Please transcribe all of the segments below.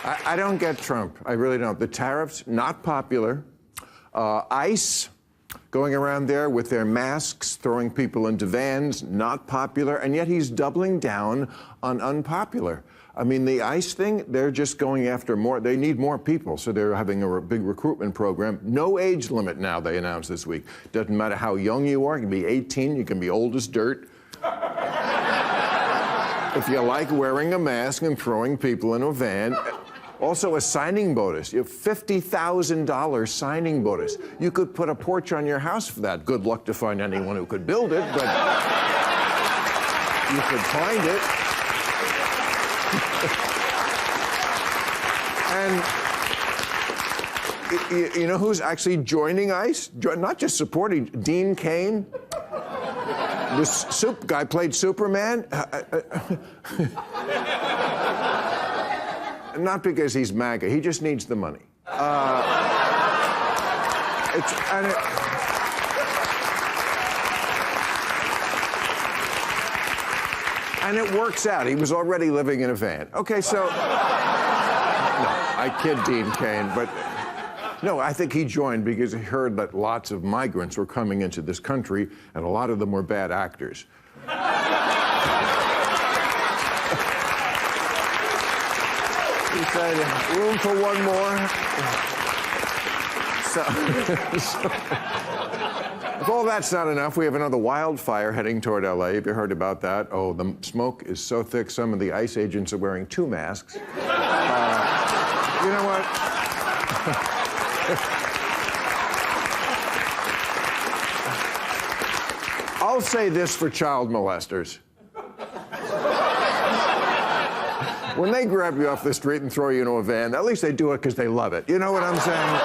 I don't get Trump. I really don't. The tariffs, not popular. ICE, going around there with their masks, throwing people into vans, not popular. And yet he's doubling down on unpopular. I mean, the ICE thing, they're just going after more. They need more people, so they're having a big recruitment program. No age limit now, they announced this week. Doesn't matter how young you are. You can be 18. You can be old as dirt. If you like wearing a mask and throwing people in a van. Also, a signing bonus. You have $50,000 signing bonus. You could put a porch on your house for that. Good luck to find anyone who could build it, but you could find it. And you know who's actually joining ICE? Not just supporting, Dean Cain. This guy played Superman. Not because he's MAGA. He just needs the money. And it works out. He was already living in a van. Okay, so... No, I kid Dean Cain, but... No, I think he joined because he heard that lots of migrants were coming into this country, and a lot of them were bad actors. He said, room for one more. If all that's not enough, we have another wildfire heading toward L.A. Have you heard about that? Oh, the smoke is so thick, some of the ICE agents are wearing 2 masks. You know what? I'll say this for child molesters. When they grab you off the street and throw you into a van, at least they do it because they love it. You know what I'm saying?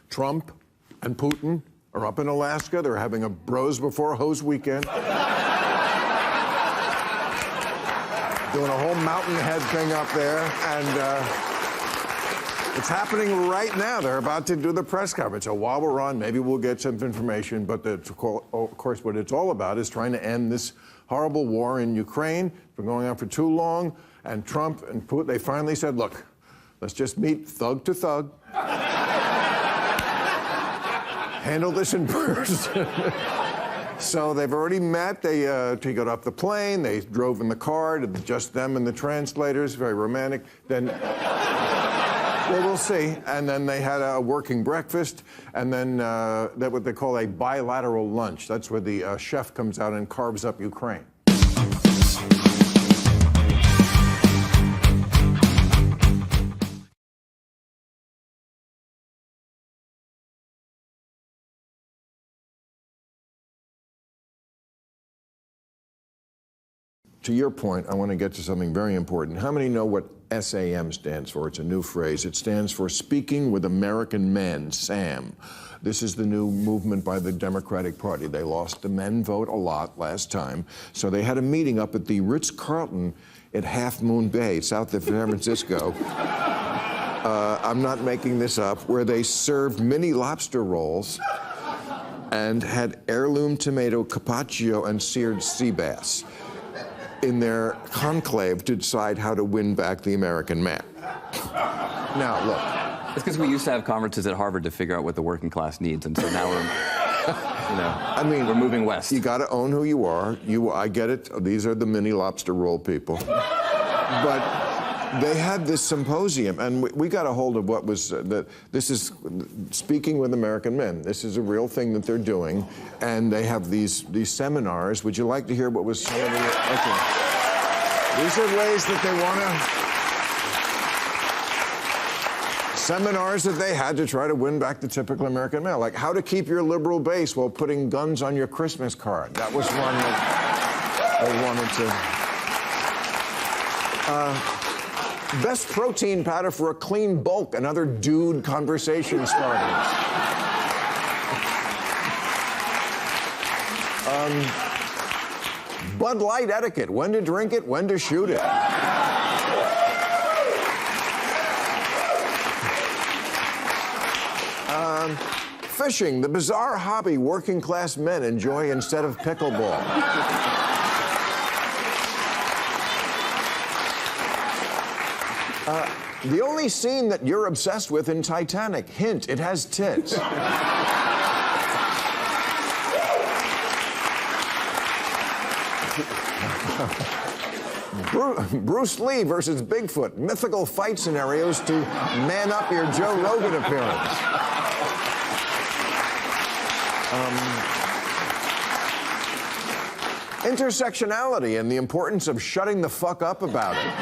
Trump and Putin are up in Alaska. They're having a bros before hose weekend. Doing a whole mountain head thing up there, and it's happening right now. They're about to do the press conference. So while we're on, maybe we'll get some information, but of course what it's all about is trying to end this horrible war in Ukraine. It's been going on for too long, and Trump and Putin, they finally said, look, let's just meet thug to thug. Handle this in person. So they've already met. They got off the plane. They drove in the car, just them and the translators. Very romantic. Then, well, we'll see. And then they had a working breakfast, and then that what they call a bilateral lunch. That's where the chef comes out and carves up Ukraine. To your point, I want to get to something very important. How many know what SAM stands for? It's a new phrase. It stands for Speaking with American Men, SAM. This is the new movement by the Democratic Party. They lost the men vote a lot last time. So they had a meeting up at the Ritz-Carlton at Half Moon Bay, south of San Francisco. I'm not making this up, where they served mini lobster rolls and had heirloom tomato carpaccio and seared sea bass in their conclave to decide how to win back the American man. Now, look. It's because we used to have conferences at Harvard to figure out what the working class needs, and so now we're, I mean, we're moving west. You got to own who you are. I get it. These are the mini lobster roll people. But they had this symposium, and we got a hold of what was this is Speaking with American Men. This is a real thing that they're doing, and they have these seminars. Would you like to hear what was some of the? Okay. These are ways that they want to. Seminars that they had to try to win back the typical American male, like how to keep your liberal base while putting guns on your Christmas card. That was one that they wanted to. Best protein powder for a clean bulk, and other dude conversation starters. Bud Light etiquette, when to drink it, when to shoot it. Fishing, the bizarre hobby working class men enjoy instead of pickleball. The only scene that you're obsessed with in Titanic, hint, it has tits. Bruce Lee versus Bigfoot, mythical fight scenarios to man up your Joe Rogan appearance. Intersectionality and the importance of shutting the fuck up about it.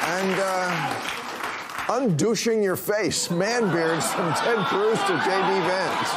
And undouching your face, man beards from Ted Cruz to J.D. Vance.